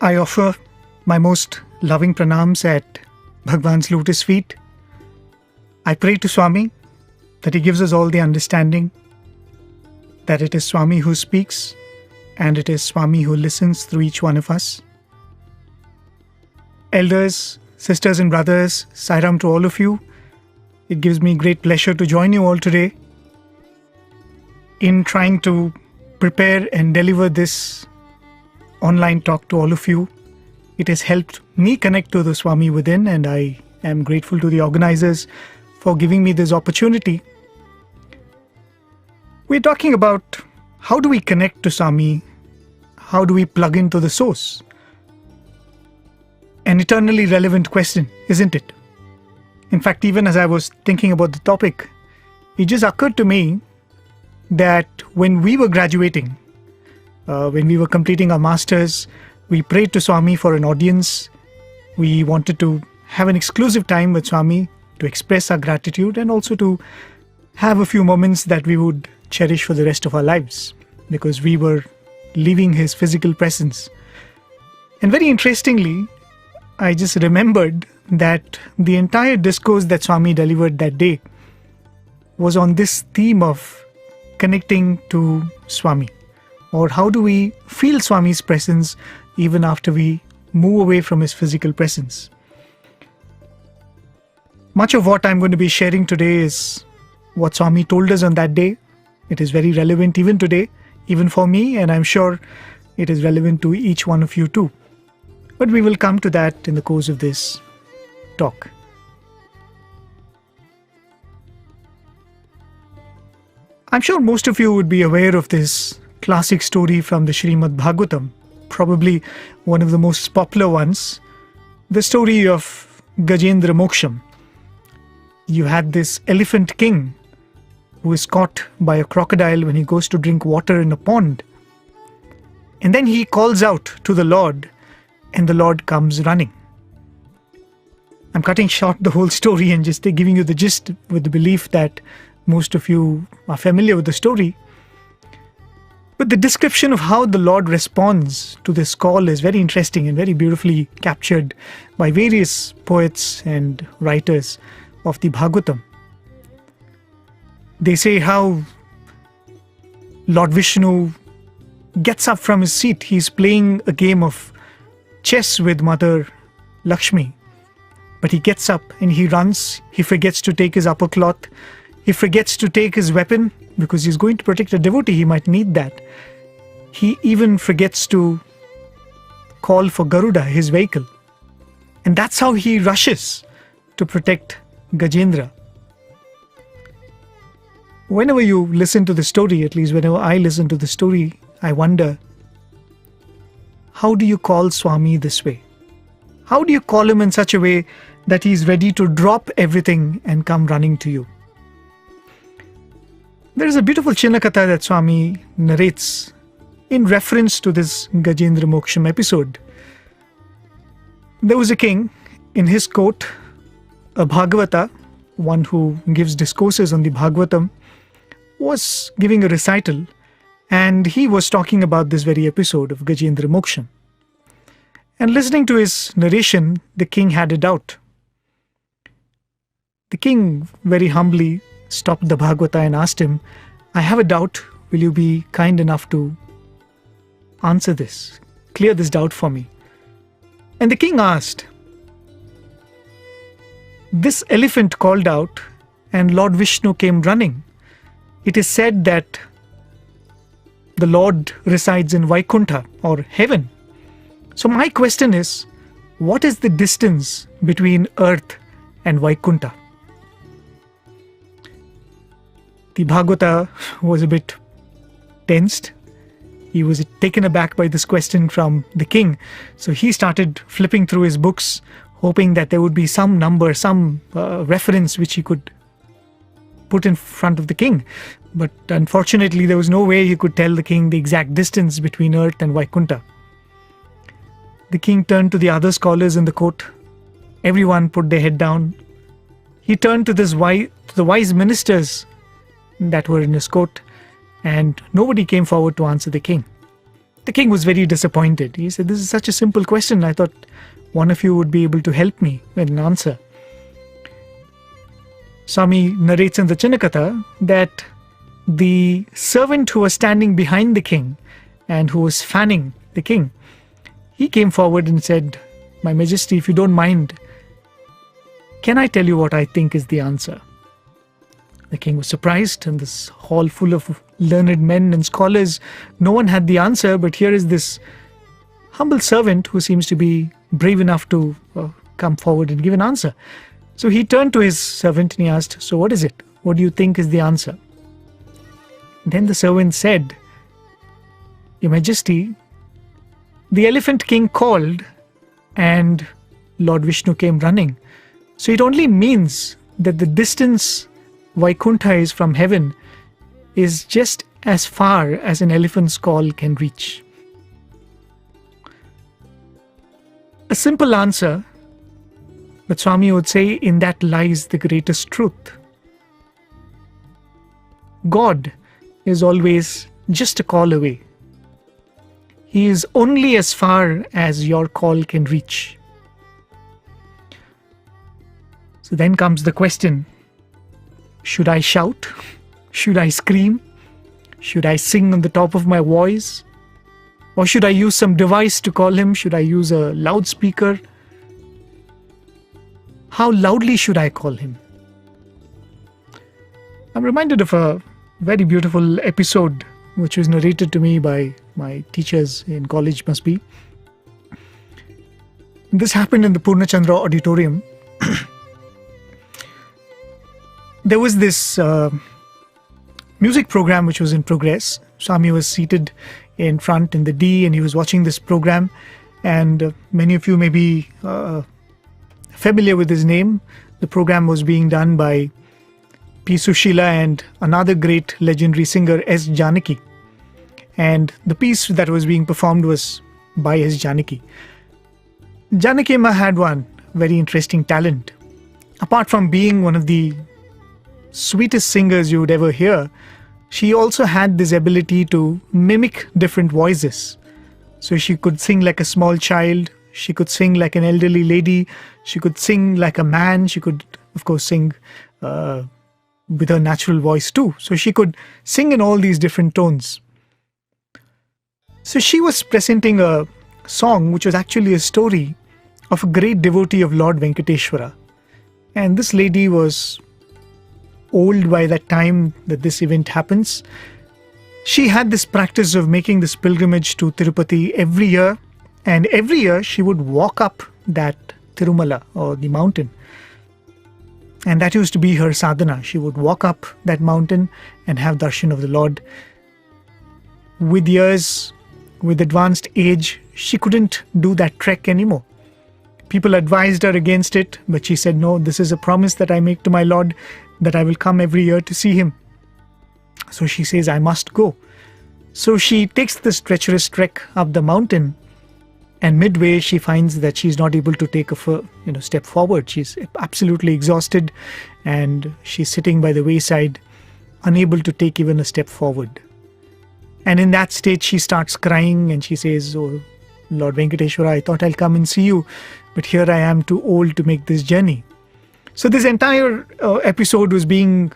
I offer my most loving pranams at Bhagwan's lotus feet. I pray to Swami that he gives us all the understanding that it is Swami who speaks and it is Swami who listens through each one of us. Elders, sisters and brothers, Sai Ram to all of you. It gives me great pleasure to join you all today in trying to prepare and deliver this online talk to all of you. It has helped me connect to the Swami within, and I am grateful to the organizers for giving me this opportunity. We're talking about how do we connect to Swami, how do we plug into the source? An eternally relevant question, isn't it? In fact, even as I was thinking about the topic, it just occurred to me that when we were graduating, when we were completing our masters, we prayed to Swami for an audience. We wanted to have an exclusive time with Swami to express our gratitude and also to have a few moments that we would cherish for the rest of our lives, because we were leaving his physical presence. And very interestingly, I just remembered that the entire discourse that Swami delivered that day was on this theme of connecting to Swami, or how do we feel Swami's presence even after we move away from his physical presence. Much of what I'm going to be sharing today is what Swami told us on that day. It is very relevant even today, even for me, and I'm sure it is relevant to each one of you too. But we will come to that in the course of this talk. I'm sure most of you would be aware of this classic story from the Srimad Bhagavatam, probably one of the most popular ones, the story of Gajendra Moksham. You had this elephant king who is caught by a crocodile when he goes to drink water in a pond. And then he calls out to the Lord, and the Lord comes running. I'm cutting short the whole story and just giving you the gist with the belief that most of you are familiar with the story. But the description of how the Lord responds to this call is very interesting and very beautifully captured by various poets and writers of the Bhagavatam. They say how Lord Vishnu gets up from his seat. He's playing a game of chess with Mother Lakshmi. But he gets up and he runs. He forgets to take his upper cloth. He forgets to take his weapon because he's going to protect a devotee. He might need that. He even forgets to call for Garuda, his vehicle. And that's how he rushes to protect Gajendra. Whenever you listen to the story, at least whenever I listen to the story, I wonder, how do you call Swami this way? How do you call him in such a way that he's ready to drop everything and come running to you? There is a beautiful Chinnakatha that Swami narrates in reference to this Gajendra Moksham episode. There was a king. In his court, a Bhagavata, one who gives discourses on the Bhagavatam, was giving a recital, and he was talking about this very episode of Gajendra Moksham. And listening to his narration, the king had a doubt. The king very humbly stopped the Bhagavata and asked him, I have a doubt, will you be kind enough to answer this, clear this doubt for me? And the king asked, this elephant called out and Lord Vishnu came running. It is said that the Lord resides in Vaikuntha or heaven. So my question is, what is the distance between earth and Vaikuntha? The Bhagavata was a bit tensed. He was taken aback by this question from the king. So he started flipping through his books, hoping that there would be some number, some reference which he could put in front of the king. But unfortunately, there was no way he could tell the king the exact distance between earth and Vaikuntha. The king turned to the other scholars in the court. Everyone put their head down. He turned to the wise ministers that were in his court, and nobody came forward to answer the king. The king was very disappointed. He said, "This is such a simple question. I thought one of you would be able to help me with an answer." Swami narrates in the Chinnakatha that the servant who was standing behind the king and who was fanning the king, he came forward and said, "My Majesty, if you don't mind, can I tell you what I think is the answer?" The king was surprised. In this hall full of learned men and scholars, no one had the answer, but here is this humble servant who seems to be brave enough to come forward and give an answer. So he turned to his servant and he asked, "So what is it? What do you think is the answer?" Then the servant said, "Your Majesty, the elephant king called and Lord Vishnu came running. So it only means that the distance Vaikuntha is from heaven is just as far as an elephant's call can reach." A simple answer, but Swami would say in that lies the greatest truth. God is always just a call away. He is only as far as your call can reach. So then comes the question, should I shout? Should I scream? Should I sing on the top of my voice? Or should I use some device to call him? Should I use a loudspeaker? How loudly should I call him? I'm reminded of a very beautiful episode which was narrated to me by my teachers in college, must be. This happened in the Purnachandra auditorium. There was this music program which was in progress. Swami was seated in front in the D and he was watching this program, and many of you may be familiar with his name. The program was being done by P. Sushila and another great legendary singer, S. Janaki. And the piece that was being performed was by S. Janaki. Janaki Ma had one very interesting talent. Apart from being one of the sweetest singers you would ever hear, she also had this ability to mimic different voices. So she could sing like a small child, she could sing like an elderly lady, she could sing like a man, she could, of course, sing with her natural voice too. So she could sing in all these different tones. So she was presenting a song which was actually a story of a great devotee of Lord Venkateshwara. And this lady was old by that time that this event happens. She had this practice of making this pilgrimage to Tirupati every year, and every year she would walk up that Tirumala or the mountain, and that used to be her sadhana. She would walk up that mountain and have darshan of the Lord. With years, with advanced age, she couldn't do that trek anymore. People advised her against it, but she said, "No, this is a promise that I make to my Lord, that I will come every year to see him." So she says, "I must go." So she takes this treacherous trek up the mountain, and midway she finds that she's not able to take a step forward. She's absolutely exhausted, and she's sitting by the wayside, unable to take even a step forward. And in that state she starts crying and she says, "Oh Lord Venkateshwara, I thought I'll come and see you, but here I am too old to make this journey." So this entire episode was being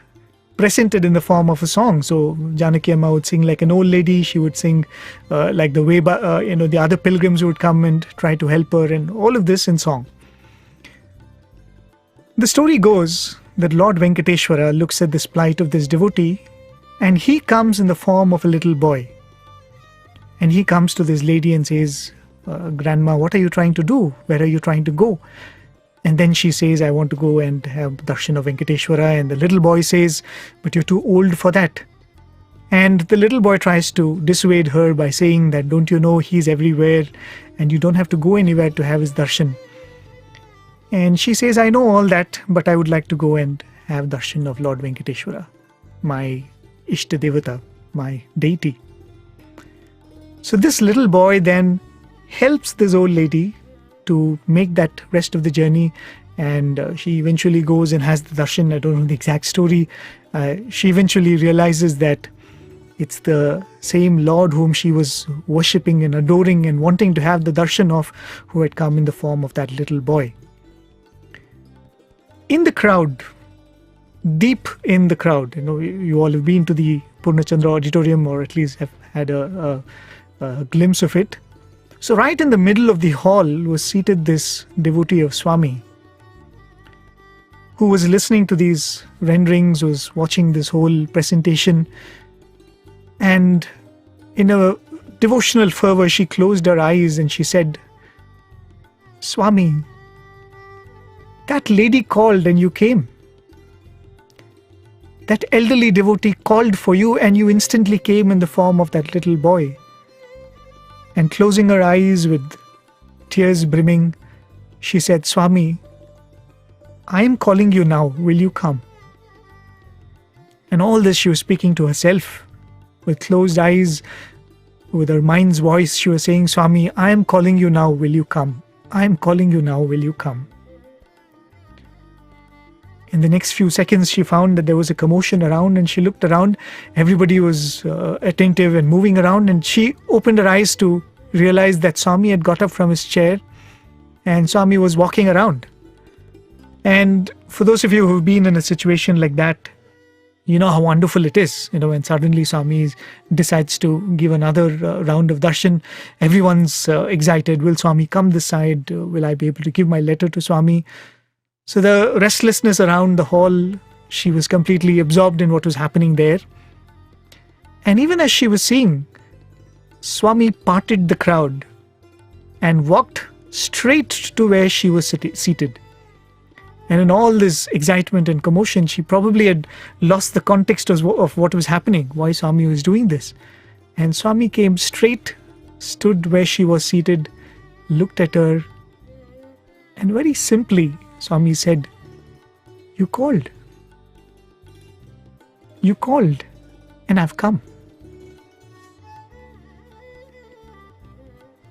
presented in the form of a song. So Janaki Amma would sing like an old lady. She would sing like the way the other pilgrims would come and try to help her, and all of this in song. The story goes that Lord Venkateshwara looks at this plight of this devotee, and he comes in the form of a little boy. And he comes to this lady and says, "Grandma, what are you trying to do? Where are you trying to go?" And then she says, "I want to go and have darshan of Venkateshwara." And the little boy says, "But you're too old for that." And the little boy tries to dissuade her by saying that, "Don't you know he's everywhere and you don't have to go anywhere to have his darshan?" And she says, "I know all that, but I would like to go and have darshan of Lord Venkateshwara, my Ishta Devata, my deity." So this little boy then helps this old lady to make that rest of the journey, and she eventually goes and has the darshan. I don't know the exact story. She eventually realizes that It's the same Lord whom she was worshipping and adoring and wanting to have the darshan of, who had come in the form of that little boy. In the crowd, deep in the crowd, you all have been to the Purnachandra Auditorium, or at least have had a glimpse of it. So right in the middle of the hall was seated this devotee of Swami, who was listening to these renderings, was watching this whole presentation, and in a devotional fervor, she closed her eyes and she said, "Swami, that lady called and you came. That elderly devotee called for you and you instantly came in the form of that little boy." And closing her eyes with tears brimming, she said, "Swami, I am calling you now. Will you come?" And all this she was speaking to herself. With closed eyes, with her mind's voice, she was saying, "Swami, I am calling you now. Will you come? I am calling you now. Will you come?" In the next few seconds, she found that there was a commotion around, and she looked around. Everybody was attentive and moving around, and she opened her eyes to realize that Swami had got up from his chair and Swami was walking around. And for those of you who've been in a situation like that, you know how wonderful it is, when suddenly Swami decides to give another round of darshan. Everyone's excited. Will Swami come this side? Will I be able to give my letter to Swami? So the restlessness around the hall, she was completely absorbed in what was happening there. And even as she was seeing, Swami parted the crowd and walked straight to where she was seated. And in all this excitement and commotion, she probably had lost the context of what was happening, why Swami was doing this. And Swami came straight, stood where she was seated, looked at her, and very simply, Swami said, "You called. You called, and I've come."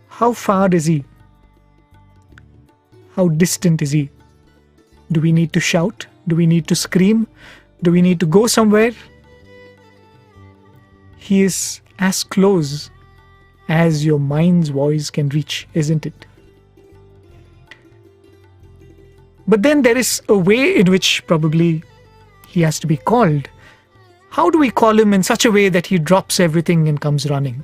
How far is he? How distant is he? Do we need to shout? Do we need to scream? Do we need to go somewhere? He is as close as your mind's voice can reach, isn't it? But then there is a way in which probably he has to be called. How do we call him in such a way that he drops everything and comes running?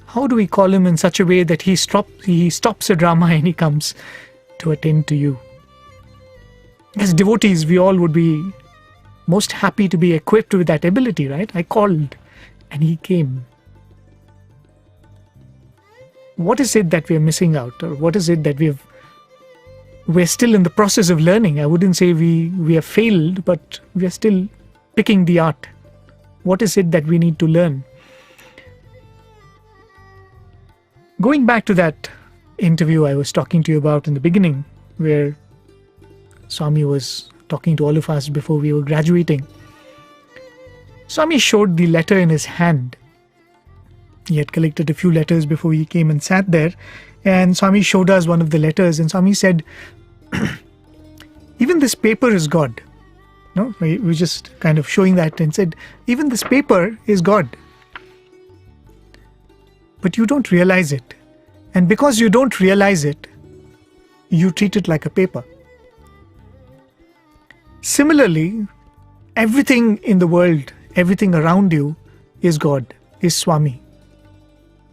How do we call him in such a way that he stops a drama and he comes to attend to you? As devotees, we all would be most happy to be equipped with that ability, right? I called and he came. What is it that we're missing out? Or what is it that we're still in the process of learning? I wouldn't say we have failed, but we are still picking the art. What is it that we need to learn? Going back to that interview I was talking to you about in the beginning, where Swami was talking to all of us before we were graduating. Swami showed the letter in his hand. He had collected a few letters before he came and sat there, and Swami showed us one of the letters, and Swami said, "Even this paper is God." No, we were just kind of showing that and said, "Even this paper is God. But you don't realize it. And because you don't realize it, you treat it like a paper." Similarly, everything in the world, everything around you is God, is Swami.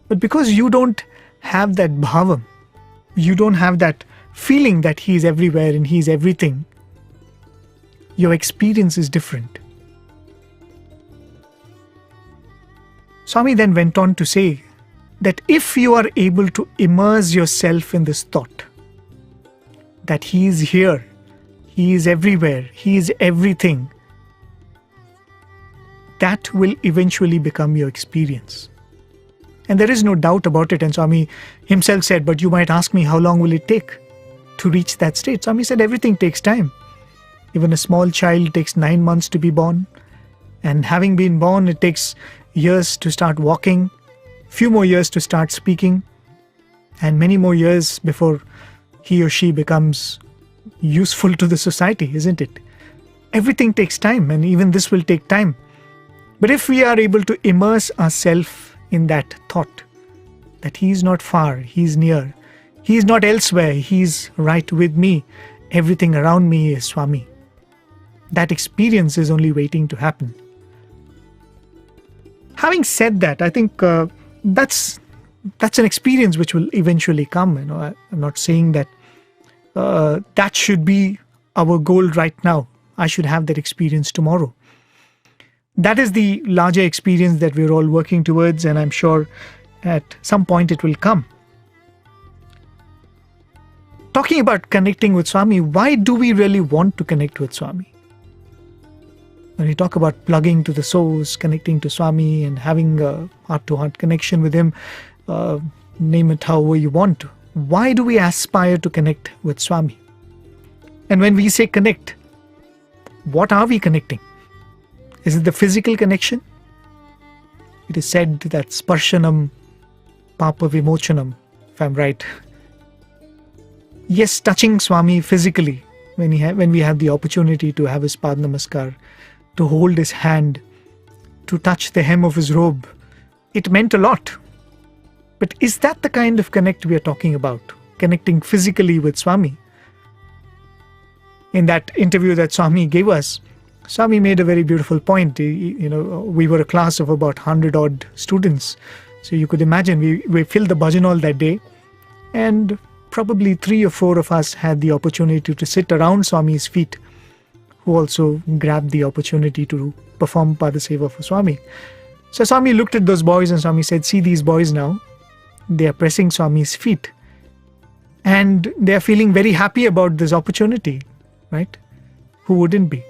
But because you don't have that bhavam, you don't have that feeling that He is everywhere and He is everything, your experience is different. Swami then went on to say that if you are able to immerse yourself in this thought, that He is here, He is everywhere, He is everything, that will eventually become your experience. And there is no doubt about it. And Swami himself said, "But you might ask me, how long will it take to reach that state?" Swami said, everything takes time. Even a small child takes 9 months to be born. And having been born, it takes years to start walking, few more years to start speaking, and many more years before he or she becomes useful to the society, isn't it? Everything takes time, and even this will take time. But if we are able to immerse ourselves in that thought, that He is not far, He is near, He is not elsewhere, He is right with me, everything around me is Swami, that experience is only waiting to happen. Having said that, I think that's an experience which will eventually come. I'm not saying that that should be our goal right now. I should have that experience tomorrow. That is the larger experience that we're all working towards, and I'm sure at some point it will come. Talking about connecting with Swami, why do we really want to connect with Swami? When we talk about plugging to the source, connecting to Swami and having a heart-to-heart connection with Him, name it however you want, why do we aspire to connect with Swami? And when we say connect, what are we connecting? Is it the physical connection? It is said that sparshanam papa vimochanam, if I'm right. Yes, touching Swami physically, when we have the opportunity to have His Pad Namaskar, to hold His hand, to touch the hem of His robe, it meant a lot. But is that the kind of connect we are talking about? Connecting physically with Swami? In that interview that Swami gave us, Swami made a very beautiful point. We were a class of about 100 odd students. So you could imagine we filled the bhajan hall that day, and probably 3 or 4 of us had the opportunity to sit around Swami's feet, who also grabbed the opportunity to perform Padaseva for Swami. So Swami looked at those boys and Swami said, see these boys now, they are pressing Swami's feet and they are feeling very happy about this opportunity, right? Who wouldn't be?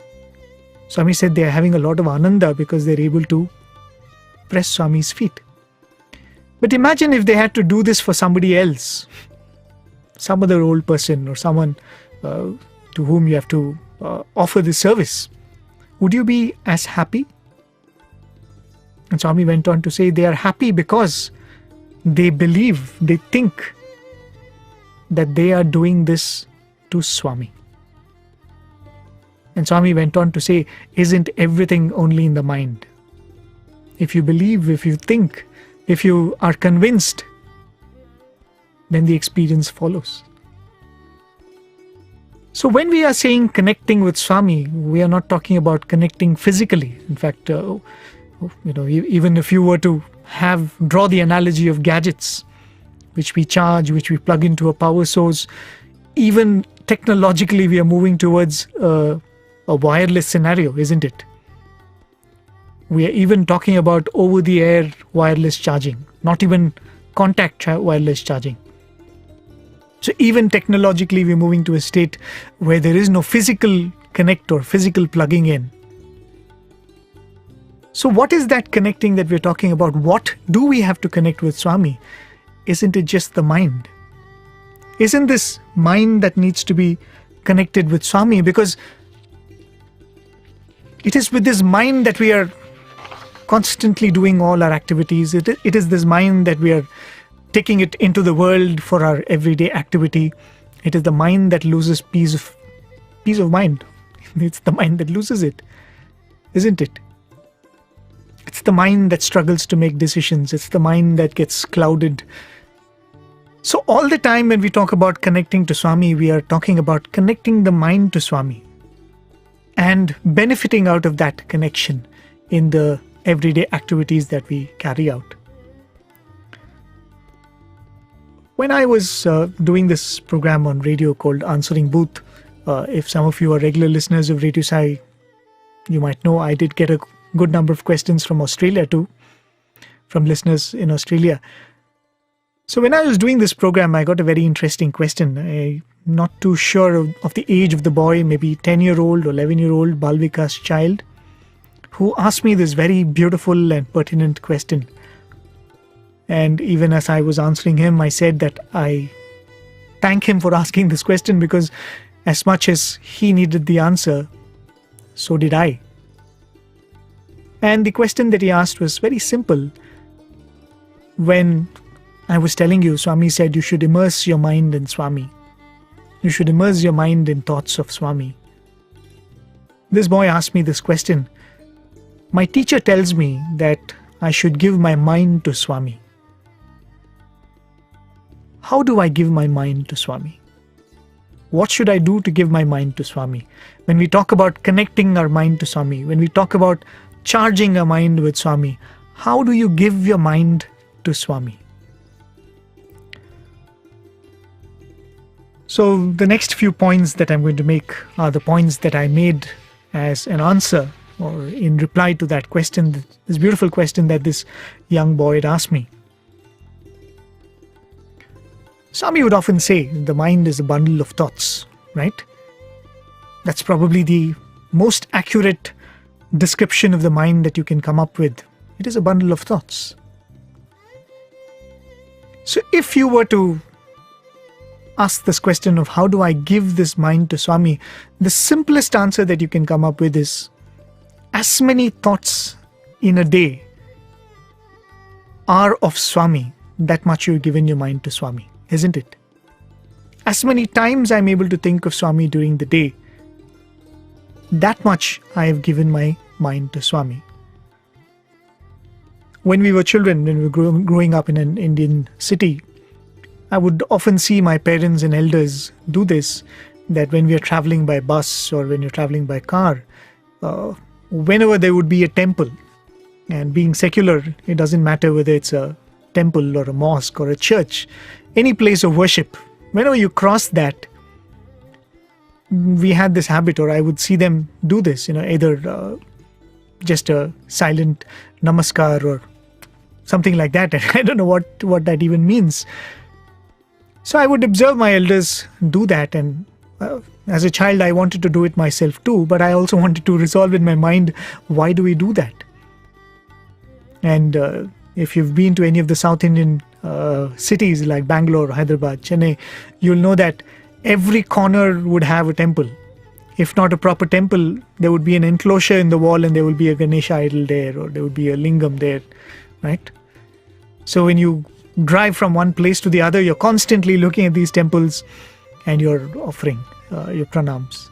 Swami said they are having a lot of ananda because they're able to press Swami's feet. But imagine if they had to do this for somebody else, some other old person or someone to whom you have to offer this service. Would you be as happy? And Swami went on to say they are happy because they believe, they think that they are doing this to Swami. And Swami went on to say, isn't everything only in the mind? If you believe, if you think, if you are convinced, then the experience follows. So when we are saying connecting with Swami, we are not talking about connecting physically. In fact, even if you were to draw the analogy of gadgets, which we charge, which we plug into a power source, even technologically we are moving towards a wireless scenario, isn't it? We are even talking about over-the-air wireless charging, not even contact wireless charging. So even technologically we're moving to a state where there is no physical connect or physical plugging in. So what is that connecting that we're talking about? What do we have to connect with Swami? Isn't it just the mind? Isn't this mind that needs to be connected with Swami? Because it is with this mind that we are constantly doing all our activities. It is this mind that we are taking it into the world for our everyday activity. It is the mind that loses peace of mind. It's the mind that loses it, isn't it? It's the mind that struggles to make decisions. It's the mind that gets clouded. So all the time when we talk about connecting to Swami, we are talking about connecting the mind to Swami and benefiting out of that connection in the everyday activities that we carry out. When I was doing this program on radio called Answering Booth, if some of you are regular listeners of Radio Sai, you might know I did get a good number of questions from Australia too, from listeners in Australia. So when I was doing this program, I got a very interesting question. I'm not too sure of the age of the boy, maybe 10-year-old or 11-year-old Balvika's child, who asked me this very beautiful and pertinent question. And even as I was answering him, I said that I thank him for asking this question, because as much as he needed the answer, so did I. And the question that he asked was very simple. When I was telling you, Swami said you should immerse your mind in Swami. You should immerse your mind in thoughts of Swami. This boy asked me this question. My teacher tells me that I should give my mind to Swami. How do I give my mind to Swami? What should I do to give my mind to Swami? When we talk about connecting our mind to Swami, when we talk about charging our mind with Swami, how do you give your mind to Swami? So the next few points that I'm going to make are the points that I made as an answer or in reply to that question, this beautiful question that this young boy had asked me. Swami would often say the mind is a bundle of thoughts, right? That's probably the most accurate description of the mind that you can come up with. It is a bundle of thoughts. So if you were to ask this question of how do I give this mind to Swami, the simplest answer that you can come up with is as many thoughts in a day are of Swami, that much you've given your mind to Swami, isn't it? As many times I'm able to think of Swami during the day, that much I have given my mind to Swami. When we were children, when we were growing up in an Indian city, I would often see my parents and elders do this, that when we are traveling by bus or when you're traveling by car, whenever there would be a temple, and being secular, it doesn't matter whether it's a temple or a mosque or a church, any place of worship, whenever you cross that, we had this habit, or I would see them do this, either just a silent namaskar or something like that. I don't know what that even means. So I would observe my elders do that, and as a child I wanted to do it myself too, but I also wanted to resolve in my mind, why do we do that? And if you've been to any of the South Indian cities like Bangalore, Hyderabad, Chennai, you'll know that every corner would have a temple. If not a proper temple, there would be an enclosure in the wall and there will be a Ganesha idol there, or there would be a lingam there, right? So when you drive from one place to the other, you're constantly looking at these temples and you're offering your pranams.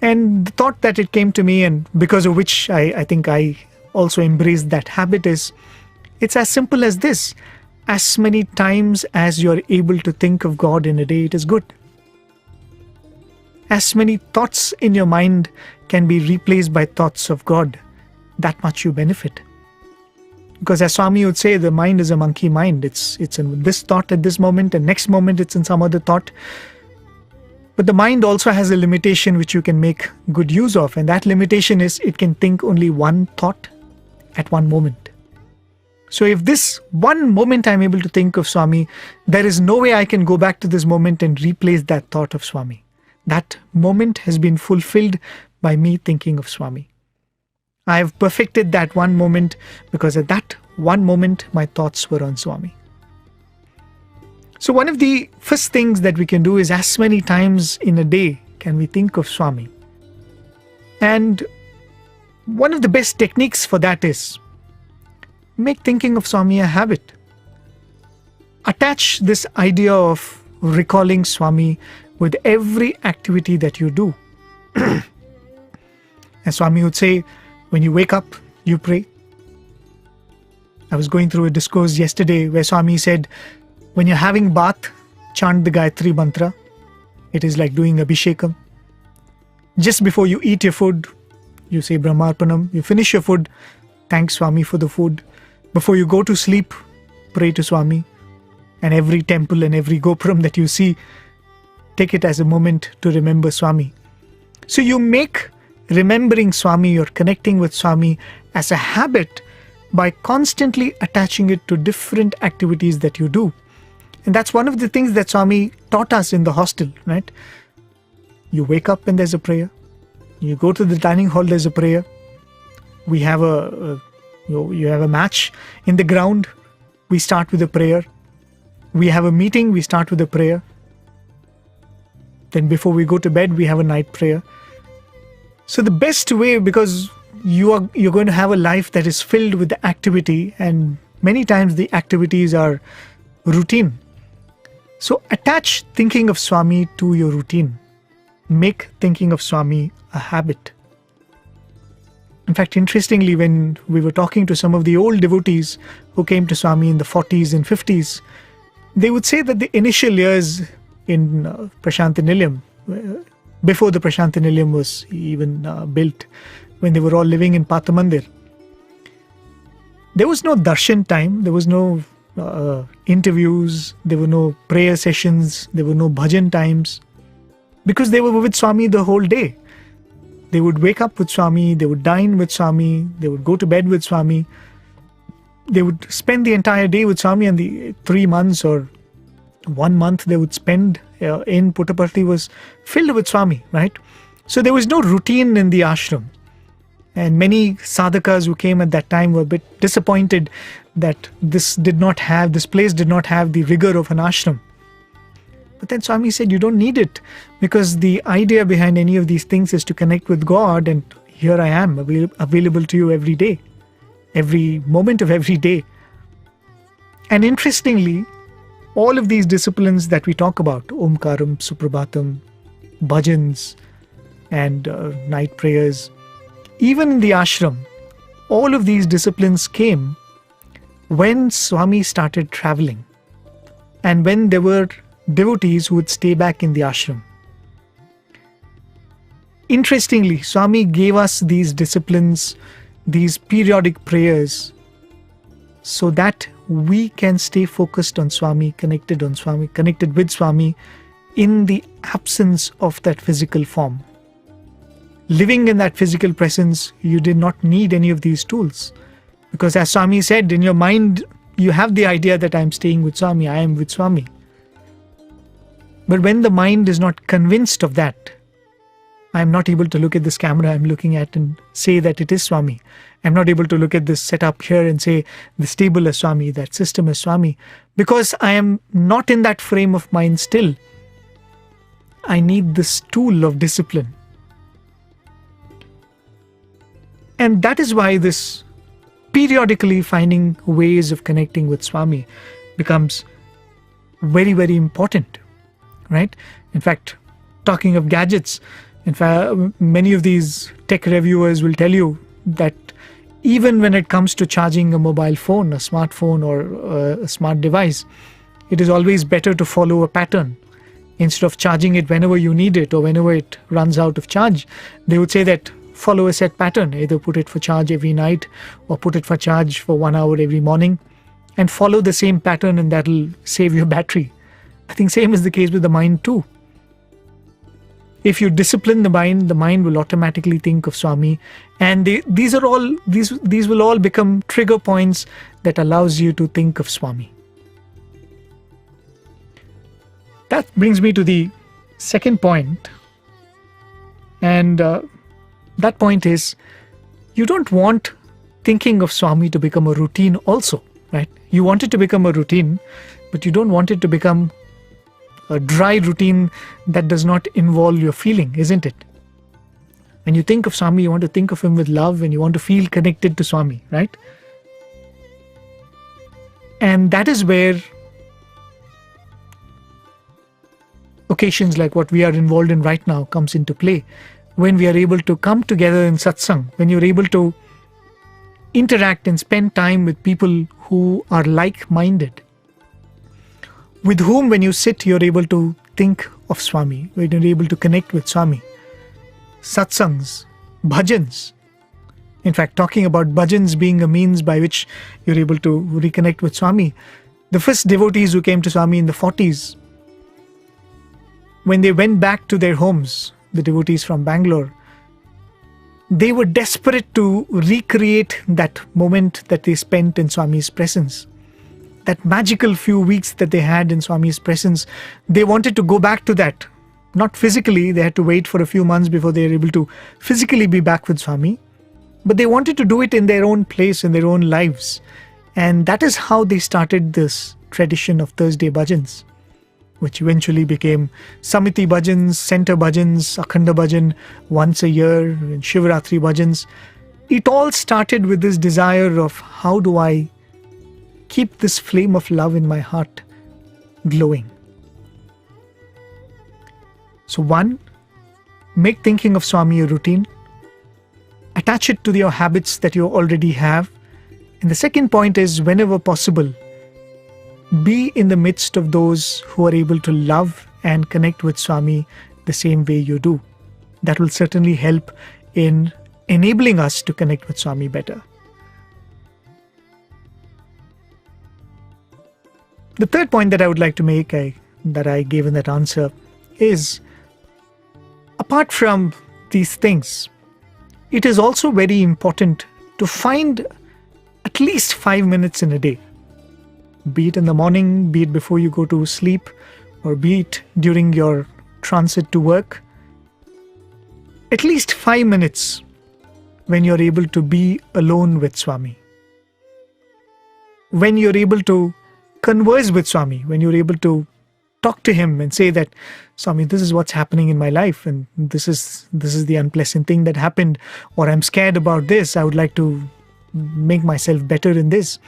And the thought that it came to me, and because of which I think I also embraced that habit, is it's as simple as this. As many times as you're able to think of God in a day, it is good. As many thoughts in your mind can be replaced by thoughts of God, that much you benefit. Because as Swami would say, the mind is a monkey mind. It's in this thought at this moment, and next moment it's in some other thought. But the mind also has a limitation which you can make good use of, and that limitation is it can think only one thought at one moment. So if this one moment I'm able to think of Swami, there is no way I can go back to this moment and replace that thought of Swami. That moment has been fulfilled by me thinking of Swami. I have perfected that one moment because at that one moment my thoughts were on Swami. So one of the first things that we can do is as many times in a day can we think of Swami. And one of the best techniques for that is make thinking of Swami a habit. Attach this idea of recalling Swami with every activity that you do. As Swami would say, when you wake up, you pray. I was going through a discourse yesterday where Swami said, when you're having bath, chant the Gayatri mantra. It is like doing Abhishekam. Just before you eat your food, you say Brahmarpanam. You finish your food, thank Swami for the food. Before you go to sleep, pray to Swami. And every temple and every gopuram that you see, take it as a moment to remember Swami. So you make remembering Swami or connecting with Swami as a habit by constantly attaching it to different activities that you do. And that's one of the things that Swami taught us in the hostel, right? You wake up and there's a prayer. You go to the dining hall, there's a prayer. We have you have a match in the ground. We start with a prayer. We have a meeting. We start with a prayer. Then before we go to bed, we have a night prayer. So the best way, because you're going to have a life that is filled with the activity, and many times the activities are routine. So attach thinking of Swami to your routine. Make thinking of Swami a habit. In fact, interestingly, when we were talking to some of the old devotees who came to Swami in the 40s and 50s, they would say that the initial years in Prasanthi Nilayam, before the Prasanthi Nilayam was even built, when they were all living in Pathamandir, there was no darshan time, there was no interviews, there were no prayer sessions, there were no bhajan times, because they were with Swami the whole day. They would wake up with Swami, they would dine with Swami, they would go to bed with Swami. They would spend the entire day with Swami, and the 3 months or 1 month they would spend in Puttaparthi was filled with Swami, right? So there was no routine in the ashram. And many sadhakas who came at that time were a bit disappointed that this place did not have the rigor of an ashram. But then Swami said, you don't need it, because the idea behind any of these things is to connect with God, and here I am available to you every day, every moment of every day. And interestingly, all of these disciplines that we talk about, Omkaram, Suprabhatam, bhajans, and night prayers, even in the ashram, all of these disciplines came when Swami started traveling, and when there were devotees who would stay back in the ashram. Interestingly, Swami gave us these disciplines, these periodic prayers, so that we can stay focused on Swami, connected with Swami in the absence of that physical form. Living in that physical presence, you did not need any of these tools. Because as Swami said, in your mind, you have the idea that I am staying with Swami, I am with Swami. But when the mind is not convinced of that, I am not able to look at this camera I'm looking at and say that it is Swami. I'm not able to look at this setup here and say this table is Swami, that system is Swami. Because I am not in that frame of mind still. I need this tool of discipline. And that is why this periodically finding ways of connecting with Swami becomes very, very important. Right? In fact, talking of gadgets, in fact, many of these tech reviewers will tell you that even when it comes to charging a mobile phone, a smartphone, or a smart device, it is always better to follow a pattern. Instead of charging it whenever you need it or whenever it runs out of charge, they would say that follow a set pattern. Either put it for charge every night or put it for charge for 1 hour every morning, and follow the same pattern, and that will save your battery. I think same is the case with the mind too. If you discipline the mind will automatically think of Swami, and these will all become trigger points that allows you to think of Swami. That brings me to the second point, and that point is, you don't want thinking of Swami to become a routine also, right? You want it to become a routine, but you don't want it to become a dry routine that does not involve your feeling, isn't it? When you think of Swami, you want to think of him with love, and you want to feel connected to Swami, right? And that is where occasions like what we are involved in right now comes into play. When we are able to come together in satsang, when you're able to interact and spend time with people who are like-minded, with whom when you sit you're able to think of Swami, when you're able to connect with Swami. Satsangs, bhajans. In fact, talking about bhajans being a means by which you're able to reconnect with Swami. The first devotees who came to Swami in the 40s, when they went back to their homes, the devotees from Bangalore, they were desperate to recreate that moment that they spent in Swami's presence. That magical few weeks that they had in Swami's presence, they wanted to go back to that. Not physically, they had to wait for a few months before they were able to physically be back with Swami, but they wanted to do it in their own place, in their own lives. And that is how they started this tradition of Thursday Bhajans, which eventually became Samiti Bhajans, Center Bhajans, Akhanda Bhajan once a year, and Shivaratri Bhajans. It all started with this desire of how do I keep this flame of love in my heart glowing. So one, make thinking of Swami a routine. attach it to your habits that you already have. And the second point is, whenever possible, be in the midst of those who are able to love and connect with Swami the same way you do. That will certainly help in enabling us to connect with Swami better. The third point that I would like to make, that I gave in that answer, is apart from these things, it is also very important to find at least 5 minutes in a day, be it in the morning, be it before you go to sleep, or be it during your transit to work. At least 5 minutes when you're able to be alone with Swami, when you're able to converse with Swami, when you're able to talk to him and say that, Swami, this is what's happening in my life, and this is the unpleasant thing that happened, or I'm scared about this, I would like to make myself better in this,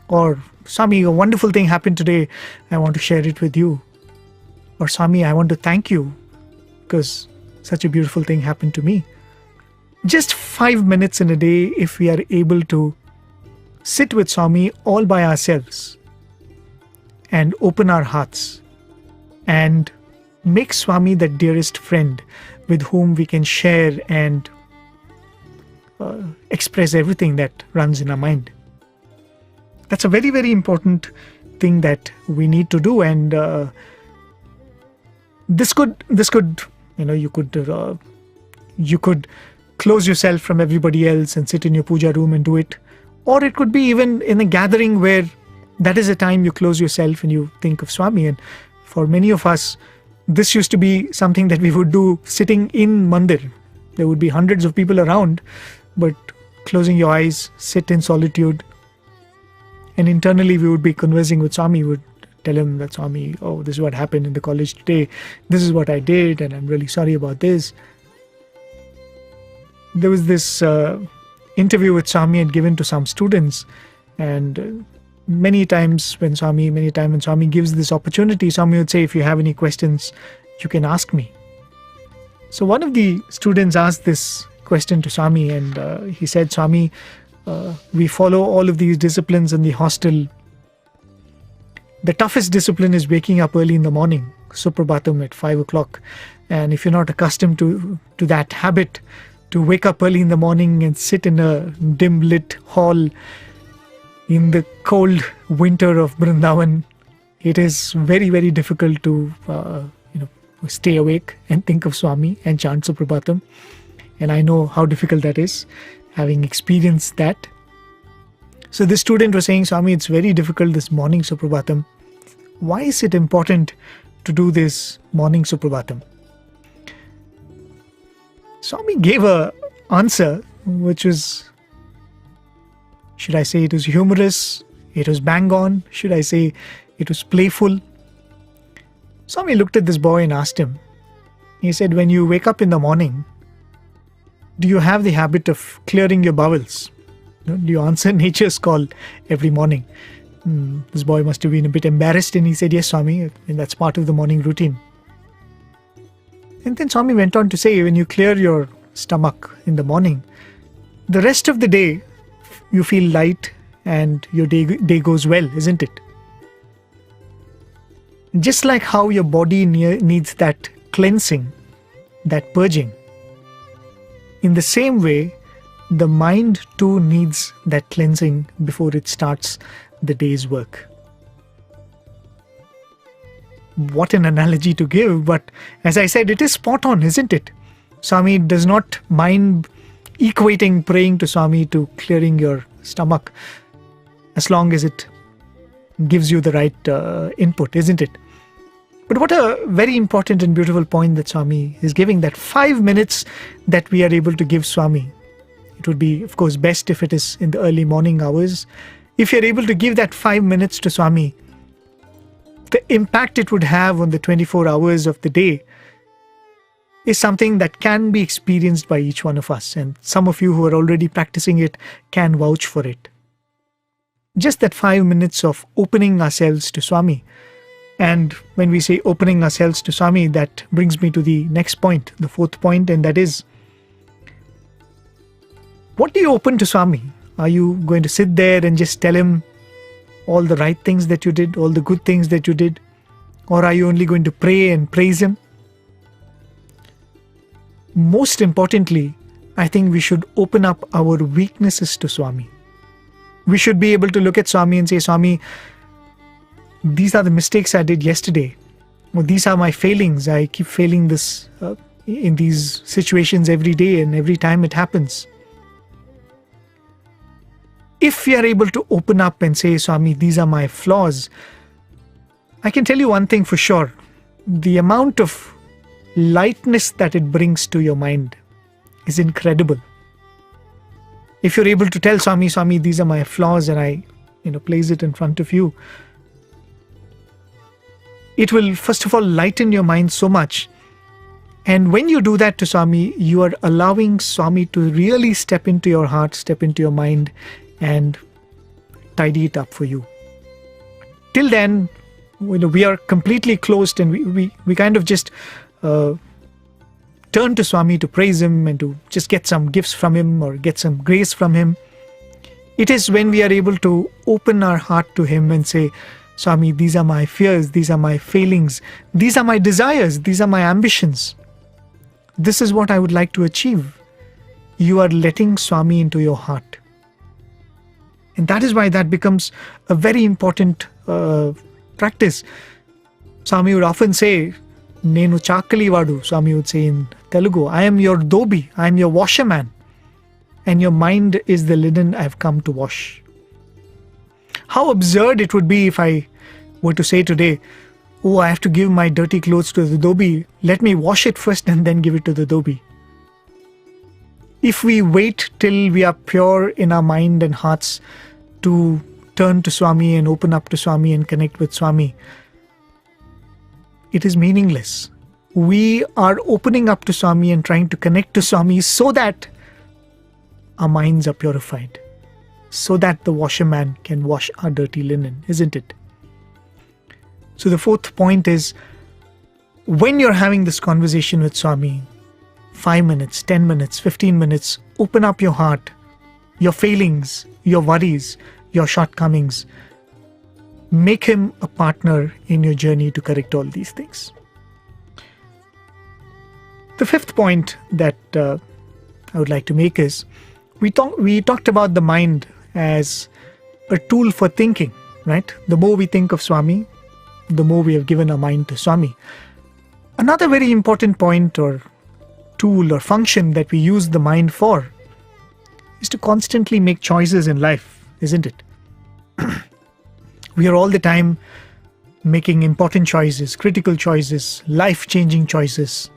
or Swami, a wonderful thing happened today, I want to share it with you, or Swami, I want to thank you because such a beautiful thing happened to me. Just 5 minutes in a day, if we are able to sit with Swami all by ourselves and open our hearts and make Swami the dearest friend with whom we can share and express everything that runs in our mind. That's a very, very important thing that we need to do, and this could you could close yourself from everybody else and sit in your puja room and do it, or it could be even in a gathering where that is a time you close yourself and you think of Swami. And for many of us, this used to be something that we would do sitting in mandir. There would be hundreds of people around, but closing your eyes, sit in solitude, and internally we would be conversing with Swami. We would tell him that, Swami, oh, this is what happened in the college today, this is what I did, and I'm really sorry about this. There was this interview which Swami had given to some students, and many times when Swami gives this opportunity, Swami would say, if you have any questions, you can ask me. So one of the students asked this question to Swami, and he said, Swami, we follow all of these disciplines in the hostel. The toughest discipline is waking up early in the morning, Suprabhatam at 5 o'clock. And if you're not accustomed to that habit, to wake up early in the morning and sit in a dim lit hall in the cold winter of Vrindavan, it is very, very difficult to stay awake and think of Swami and chant Suprabhatam. And I know how difficult that is, having experienced that. So this student was saying, Swami, it's very difficult this morning Suprabhatam. Why is it important to do this morning Suprabhatam? Swami gave an answer which was, should I say it was humorous, it was bang on, should I say it was playful? Swami looked at this boy and asked him, he said, when you wake up in the morning, do you have the habit of clearing your bowels? Do you answer nature's call every morning? This boy must have been a bit embarrassed, and he said, yes, Swami, and that's part of the morning routine. And then Swami went on to say, when you clear your stomach in the morning, the rest of the day you feel light and your day goes well, isn't it? Just like how your body needs that cleansing, that purging, in the same way, the mind too needs that cleansing before it starts the day's work. What an analogy to give, but as I said, it is spot on, isn't it? Swami does not mind equating praying to Swami to clearing your stomach, as long as it gives you the right input, isn't it? But what a very important and beautiful point that Swami is giving, that 5 minutes that we are able to give Swami. It would be, of course, best if it is in the early morning hours. If you're able to give that 5 minutes to Swami, the impact it would have on the 24 hours of the day is something that can be experienced by each one of us. And some of you who are already practicing it can vouch for it. Just that 5 minutes of opening ourselves to Swami. And when we say opening ourselves to Swami, that brings me to the next point, the fourth point, and that is What do you open to Swami? Are you going to sit there and just tell him all the right things that you did, all the good things that you did? Or are you only going to pray and praise him? Most importantly, I think we should open up our weaknesses to Swami. We should be able to look at Swami and say, Swami, these are the mistakes I did yesterday. Or these are my failings. I keep failing this in these situations every day and every time it happens. If we are able to open up and say, Swami, these are my flaws, I can tell you one thing for sure. The amount of lightness that it brings to your mind is incredible. If you're able to tell Swami, Swami, these are my flaws, and I, place it in front of you, it will first of all lighten your mind so much. And when you do that to Swami, you are allowing Swami to really step into your heart, step into your mind, and tidy it up for you. Till then, we are completely closed, and we kind of just turn to Swami to praise him and to just get some gifts from him or get some grace from him. It is when we are able to open our heart to him and say, Swami, these are my fears, these are my failings, these are my desires, these are my ambitions. This is what I would like to achieve. You are letting Swami into your heart. And that is why that becomes a very important practice. Swami would often say, Nenu chakali vadu, Swami would say in Telugu, I am your dhobi, I am your washerman, and your mind is the linen I have come to wash. How absurd it would be if I were to say today, oh, I have to give my dirty clothes to the dhobi, let me wash it first and then give it to the dhobi. If we wait till we are pure in our mind and hearts to turn to Swami and open up to Swami and connect with Swami, it is meaningless. We are opening up to Swami and trying to connect to Swami so that our minds are purified, so that the washerman can wash our dirty linen, isn't it? So the fourth point is, when you're having this conversation with Swami, 5 minutes, 10 minutes, 15 minutes, open up your heart, your failings, your worries, your shortcomings. Make him a partner in your journey to correct all these things. The fifth point that I would like to make is, we talked about the mind as a tool for thinking, right? The more we think of Swami, the more we have given our mind to Swami. Another very important point or tool or function that we use the mind for is to constantly make choices in life, isn't it? We are all the time making important choices, critical choices, life-changing choices,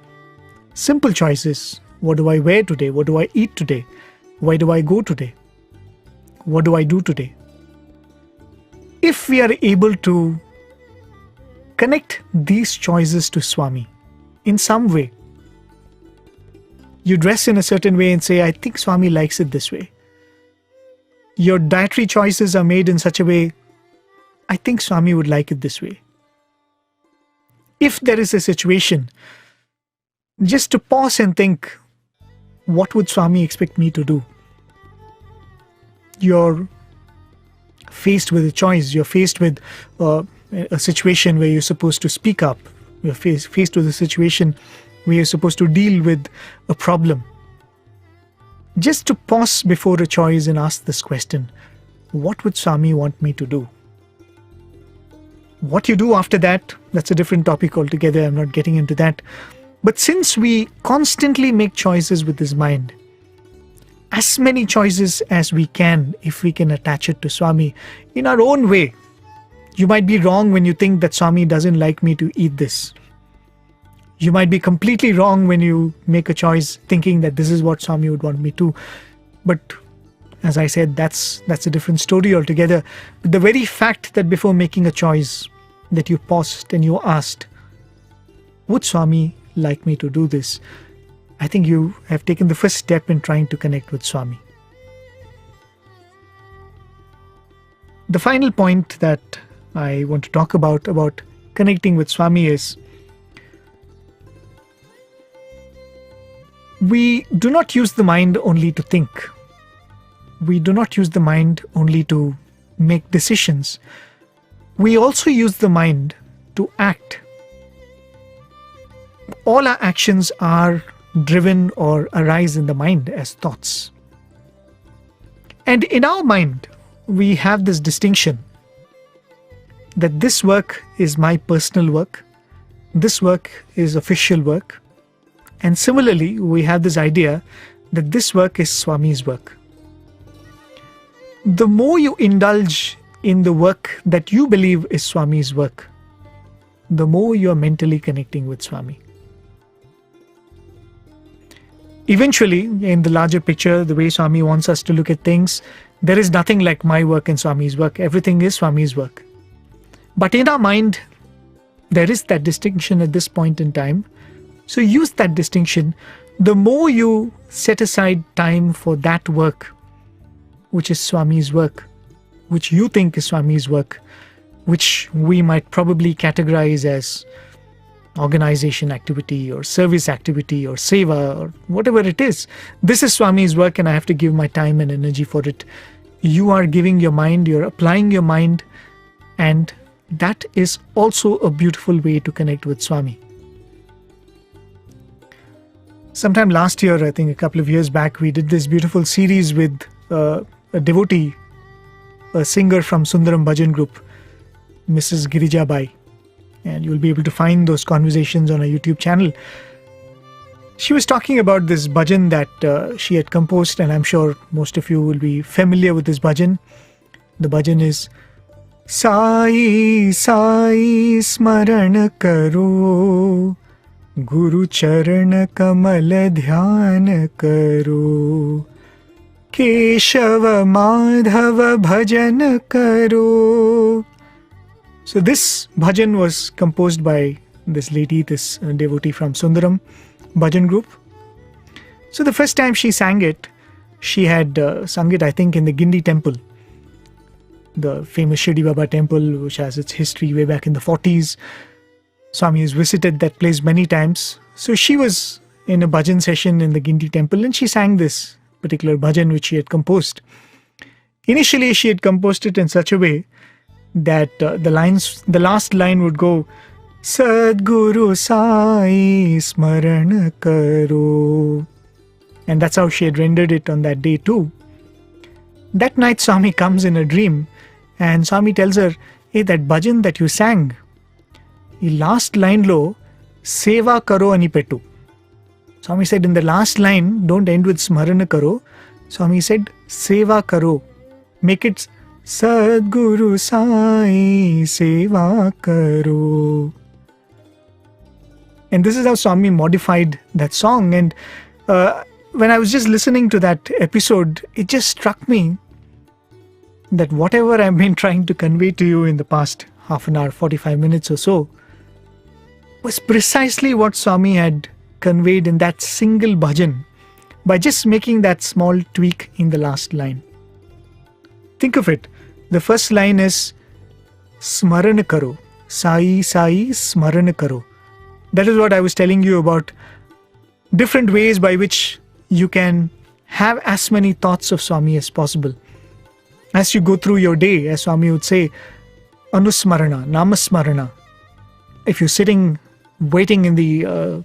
simple choices. What do I wear today? What do I eat today? Where do I go today? What do I do today? If we are able to connect these choices to Swami in some way, you dress in a certain way and say, I think Swami likes it this way. Your dietary choices are made in such a way, I think Swami would like it this way. If there is a situation, just to pause and think, what would Swami expect me to do? You're faced with a choice. You're faced with a situation where you're supposed to speak up. You're faced with a situation where you're supposed to deal with a problem. Just to pause before a choice and ask this question, what would Swami want me to do? What you do after that, that's a different topic altogether. I'm not getting into that. But since we constantly make choices with this mind, as many choices as we can, if we can attach it to Swami in our own way. You might be wrong when you think that Swami doesn't like me to eat this. You might be completely wrong when you make a choice thinking that this is what Swami would want me to. But as I said, that's a different story altogether. But the very fact that before making a choice, that you paused and you asked, would Swami like me to do this? I think you have taken the first step in trying to connect with Swami. The final point that I want to talk about connecting with Swami is, we do not use the mind only to think. we do not use the mind only to make decisions. We also use the mind to act. All our actions are driven or arise in the mind as thoughts. And in our mind, we have this distinction that this work is my personal work, this work is official work, and similarly, we have this idea that this work is Swami's work. The more you indulge in the work that you believe is Swami's work, the more you are mentally connecting with Swami. Eventually, in the larger picture, the way Swami wants us to look at things, there is nothing like my work and Swami's work. Everything is Swami's work. But in our mind, there is that distinction at this point in time. So use that distinction. The more you set aside time for that work, which is Swami's work, which you think is Swami's work, which we might probably categorize as organization activity or service activity or seva or whatever it is. This is Swami's work and I have to give my time and energy for it. You are giving your mind, you're applying your mind, and that is also a beautiful way to connect with Swami. Sometime last year, I think a couple of years back, we did this beautiful series with a devotee, a singer from Sundaram Bhajan group, Mrs. Girija Bai. And you'll be able to find those conversations on our YouTube channel. She was talking about this bhajan that she had composed, and I'm sure most of you will be familiar with this bhajan. The bhajan is Sai, Sai Smaran Karo, Guru Charan Kamal Dhyan Karo, Keshava Madhava Bhajan Karo. So this bhajan was composed by this lady, this devotee from Sundaram Bhajan group. So the first time she sang it, she had sung it, I think, in the Gindi temple, the famous Shirdi Baba temple, which has its history way back in the 40s. Swami has visited that place many times. So she was in a bhajan session in the Gindi temple and she sang this particular bhajan which she had composed. Initially, she had composed it in such a way that the last line would go, Sadguru Sai Smaran Karo. And that's how she had rendered it on that day too. That night Swami comes in a dream and Swami tells her, hey, that bhajan that you sang, the last line lo, Seva Karo Ani Pettu. Swami said in the last line, don't end with Smarana Karo. Swami said, Seva Karo. Make it Sadguru Sai Seva Karo. And this is how Swami modified that song. And when I was just listening to that episode, it just struck me that whatever I've been trying to convey to you in the past half an hour, 45 minutes or so, was precisely what Swami had conveyed in that single bhajan by just making that small tweak in the last line. Think of it. The first line is Smarana Karo. Sai, Sai, Smarana Karo. That is what I was telling you about different ways by which you can have as many thoughts of Swami as possible. As you go through your day, as Swami would say, Anusmarana, Namasmarana. If you're sitting, waiting in the,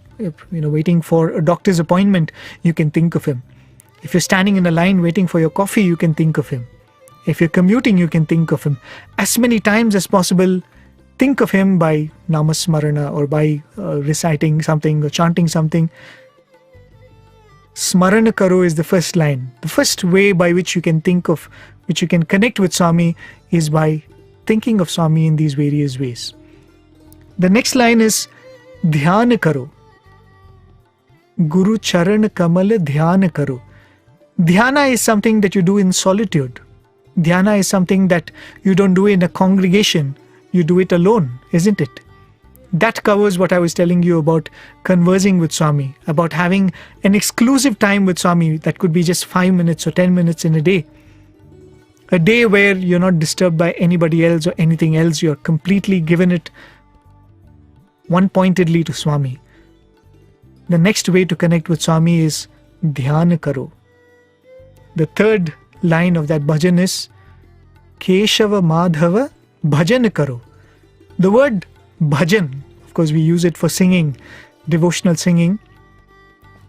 waiting for a doctor's appointment, you can think of him. If you're standing in a line waiting for your coffee, you can think of him. If you're commuting, you can think of him. As many times as possible, think of him by Namasmarana or by reciting something or chanting something. Smarana Karo is the first line. The first way by which you can think of, which you can connect with Swami is by thinking of Swami in these various ways. The next line is Dhyana Karo. Guru Charan Kamal Dhyana Karo. Dhyana is something that you do in solitude. Dhyana is something that you don't do in a congregation. You do it alone, isn't it? That covers what I was telling you about conversing with Swami, about having an exclusive time with Swami that could be just 5 minutes or 10 minutes in a day. A day where you're not disturbed by anybody else or anything else. You're completely given it one-pointedly to Swami. The next way to connect with Swami is Dhyana Karo. The third line of that bhajan is Keshava Madhava Bhajan Karo. The word bhajan, of course we use it for singing, devotional singing,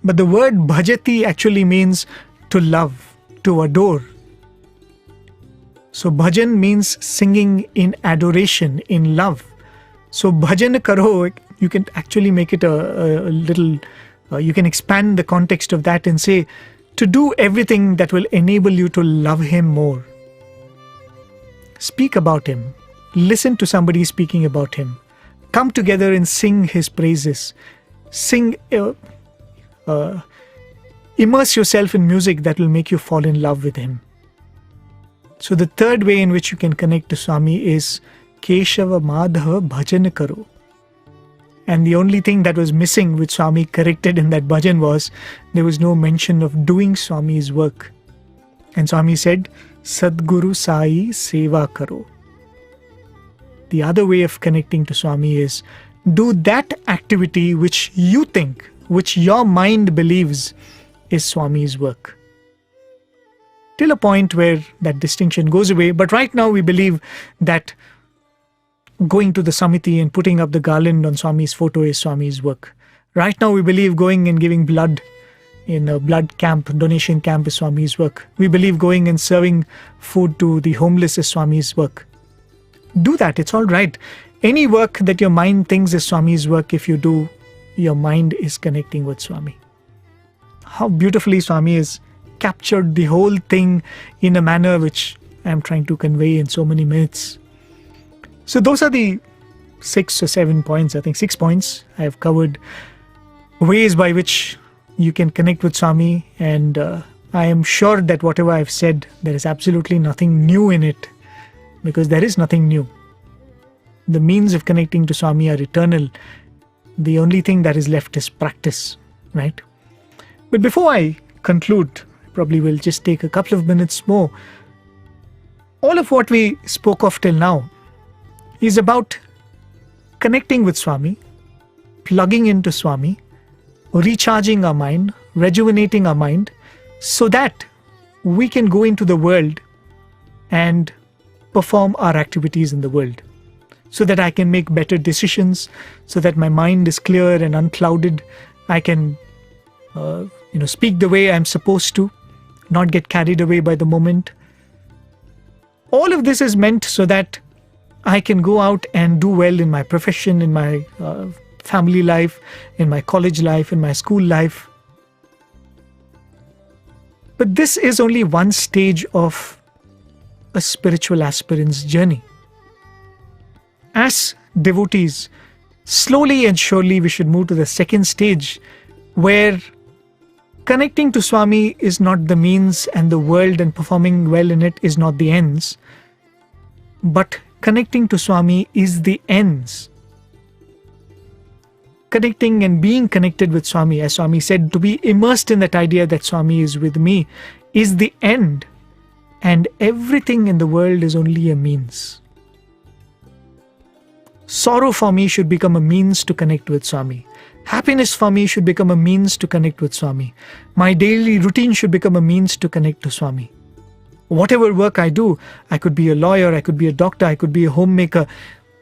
but the word bhajati actually means to love, to adore. So bhajan means singing in adoration, in love. So bhajan karo, you can actually make it a little, you can expand the context of that and say, to do everything that will enable you to love him more. Speak about him. Listen to somebody speaking about him. Come together and sing his praises. Sing, immerse yourself in music that will make you fall in love with him. So the third way in which you can connect to Swami is Keshava Madhava Bhajan Karo. And the only thing that was missing, which Swami corrected in that bhajan, was there was no mention of doing Swami's work. And Swami said, Sadguru Sai Seva Karo. The other way of connecting to Swami is do that activity which you think, which your mind believes is Swami's work. Till a point where that distinction goes away. But right now we believe that going to the Samiti and putting up the garland on Swami's photo is Swami's work. Right now we believe going and giving blood in a blood camp, donation camp, is Swami's work. We believe going and serving food to the homeless is Swami's work. Do that, it's all right. Any work that your mind thinks is Swami's work, if you do, your mind is connecting with Swami. How beautifully Swami has captured the whole thing in a manner which I am trying to convey in so many minutes. So those are the 6 or 7 points, I think 6 points I have covered, ways by which you can connect with Swami, and I am sure that whatever I've said, there is absolutely nothing new in it, because there is nothing new. The means of connecting to Swami are eternal. The only thing that is left is practice, right? But before I conclude, I probably will just take a couple of minutes more. All of what we spoke of till now is about connecting with Swami, plugging into Swami, recharging our mind, rejuvenating our mind, so that we can go into the world and perform our activities in the world, so that I can make better decisions, so that my mind is clear and unclouded. I can speak the way I'm supposed to, not get carried away by the moment. All of this is meant so that I can go out and do well in my profession, in my family life, in my college life, in my school life. But this is only one stage of a spiritual aspirant's journey. As devotees, slowly and surely we should move to the second stage, where connecting to Swami is not the means and the world and performing well in it is not the ends, but connecting to Swami is the ends. Connecting and being connected with Swami, as Swami said, to be immersed in that idea that Swami is with me, is the end. And everything in the world is only a means. Sorrow for me should become a means to connect with Swami. Happiness for me should become a means to connect with Swami. My daily routine should become a means to connect to Swami. Whatever work I do, I could be a lawyer, I could be a doctor, I could be a homemaker.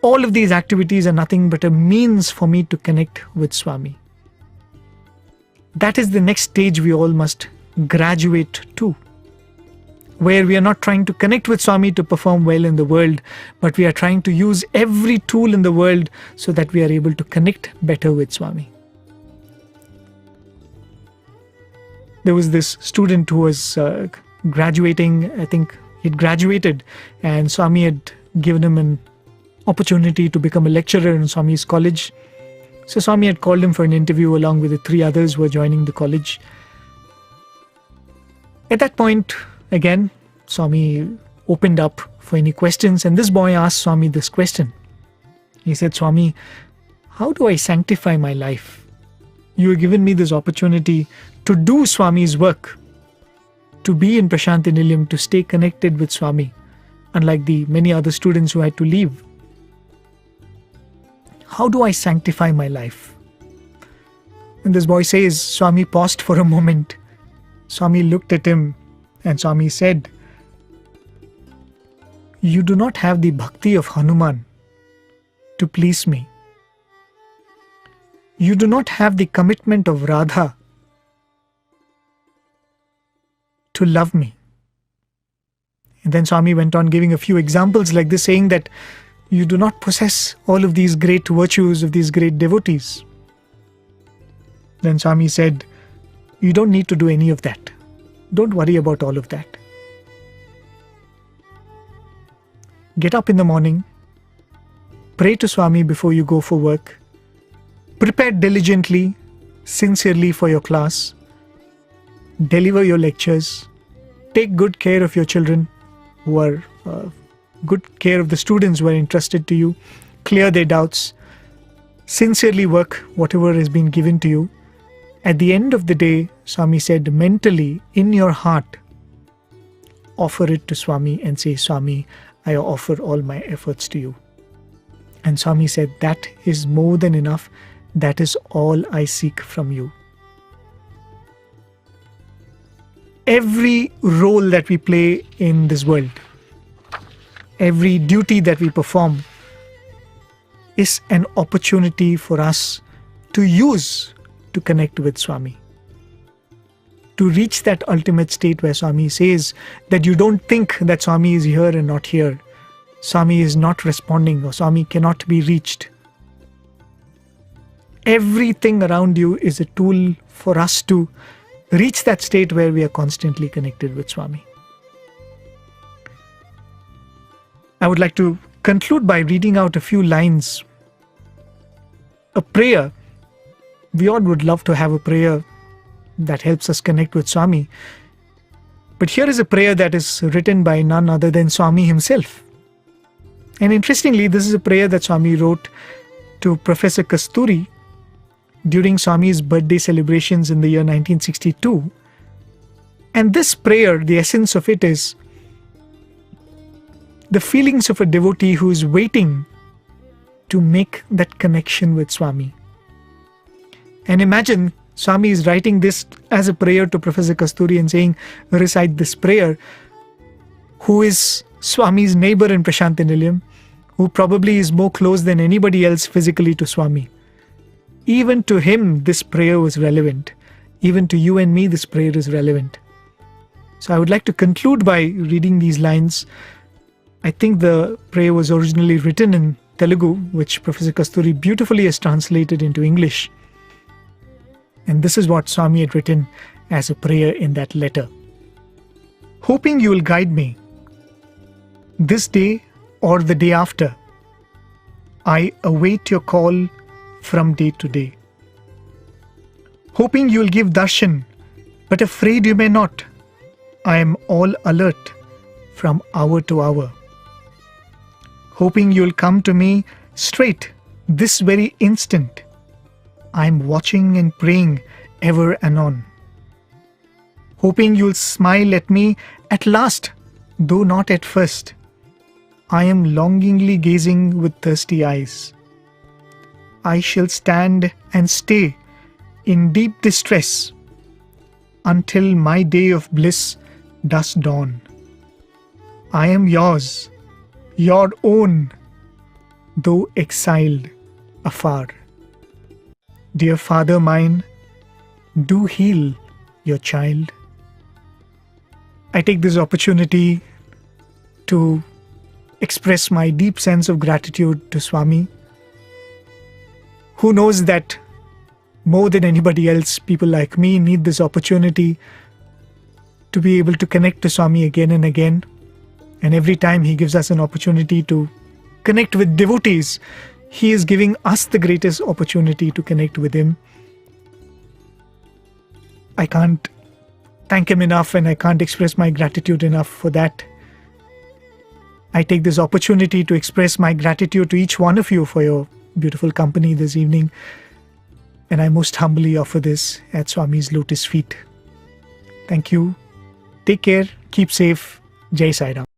All of these activities are nothing but a means for me to connect with Swami. That is the next stage we all must graduate to, where we are not trying to connect with Swami to perform well in the world, but we are trying to use every tool in the world so that we are able to connect better with Swami. There was this student who was graduating, I think he'd graduated, and Swami had given him an opportunity to become a lecturer in Swami's college. So Swami had called him for an interview along with the 3 others who were joining the college. At that point, again, Swami opened up for any questions, and this boy asked Swami this question. He said, Swami, how do I sanctify my life? You have given me this opportunity to do Swami's work, to be in Prasanthi Nilayam, to stay connected with Swami, unlike the many other students who had to leave. How do I sanctify my life? And this boy says, Swami paused for a moment. Swami looked at him and Swami said, you do not have the bhakti of Hanuman to please me. You do not have the commitment of Radha to love me. And then Swami went on giving a few examples like this, saying that you do not possess all of these great virtues of these great devotees. Then Swami said, you don't need to do any of that. Don't worry about all of that. Get up in the morning, pray to Swami before you go for work, prepare diligently, sincerely for your class, deliver your lectures, take good care of your children who are good care of the students who are entrusted to you, clear their doubts, sincerely work whatever has been given to you. At the end of the day, Swami said, mentally, in your heart, offer it to Swami and say, Swami, I offer all my efforts to you. And Swami said, that is more than enough. That is all I seek from you. Every role that we play in this world, every duty that we perform is an opportunity for us to use to connect with Swami. To reach that ultimate state where Swami says that you don't think that Swami is here and not here. Swami is not responding, or Swami cannot be reached. Everything around you is a tool for us to reach that state where we are constantly connected with Swami. I would like to conclude by reading out a few lines. A prayer. We all would love to have a prayer that helps us connect with Swami. But here is a prayer that is written by none other than Swami himself. And interestingly, this is a prayer that Swami wrote to Professor Kasturi during Swami's birthday celebrations in the year 1962. And this prayer, the essence of it is the feelings of a devotee who is waiting to make that connection with Swami. And imagine Swami is writing this as a prayer to Professor Kasturi and saying, recite this prayer, who is Swami's neighbor in Prasanthi Nilayam, who probably is more close than anybody else physically to Swami. Even to him, this prayer was relevant. Even to you and me, this prayer is relevant. So I would like to conclude by reading these lines. I think the prayer was originally written in Telugu, which Professor Kasturi beautifully has translated into English. And this is what Swami had written as a prayer in that letter. Hoping you will guide me this day or the day after, I await your call from day to day. Hoping you will give darshan, but afraid you may not, I am all alert from hour to hour. Hoping you will come to me straight this very instant, I am watching and praying ever anon. Hoping you'll smile at me at last, though not at first, I am longingly gazing with thirsty eyes. I shall stand and stay in deep distress until my day of bliss does dawn. I am yours, your own, though exiled afar. Dear Father mine, do heal your child. I take this opportunity to express my deep sense of gratitude to Swami, who knows that more than anybody else, people like me need this opportunity to be able to connect to Swami again and again. And every time he gives us an opportunity to connect with devotees, he is giving us the greatest opportunity to connect with him. I can't thank him enough, and I can't express my gratitude enough for that. I take this opportunity to express my gratitude to each one of you for your beautiful company this evening. And I most humbly offer this at Swami's lotus feet. Thank you. Take care. Keep safe. Jai Sai Ram.